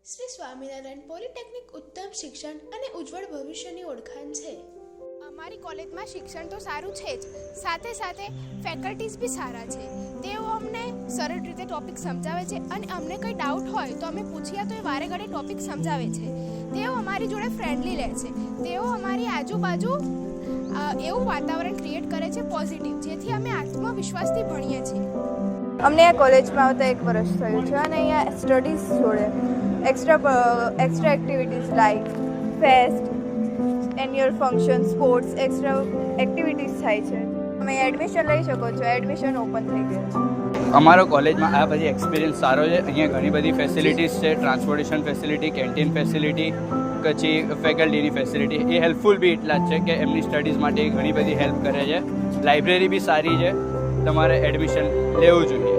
Shri Swaminarayan polytechnic ઉત્તમ શિક્ષણ અને ઉજ્જવળ ભવિષ્યની ઓળખાણ છે. અમારી કોલેજમાં શિક્ષણ તો સારું છે જ, સાથે સાથે ફેકલ્ટીઝ બી સારા છે. તેઓ અમને સરળ રીતે ટોપિક સમજાવે છે અને અમને કંઈ ડાઉટ હોય તો અમે પૂછીએ તો એ વારે ઘડે ટોપિક સમજાવે છે. તેઓ અમારી જોડે ફ્રેન્ડલી રહે છે. તેઓ અમારી આજુબાજુ એવું વાતાવરણ ક્રિએટ કરે છે પોઝિટિવ, જેથી અમે આત્મવિશ્વાસથી ભણીએ છીએ. અમને આ કોલેજમાં આવતા 1 વર્ષ થયું છે અને અહીંયા સ્ટડીઝ જોડે extra activities like fest, annual function, sports, extra activities થાય છે. તમે એડમિશન લઈ શકો છો. એડમિશન ઓપન થઈ ગયું છે. અમારો કોલેજમાં આ બધી એક્સપિરિયન્સ સારો છે. અહીંયા ઘણી બધી ફેસિલિટીઝ છે, ટ્રાન્સપોર્ટેશન ફેસિલિટી, કેન્ટીન ફેસિલિટી, પછી ફેકલ્ટીની ફેસિલિટી. એ હેલ્પફુલ બી એટલા જ છે કે એમની સ્ટડીઝ માટે ઘણી બધી હેલ્પ કરે છે. લાઇબ્રેરી બી સારી છે. તમારે એડમિશન લેવું જોઈએ.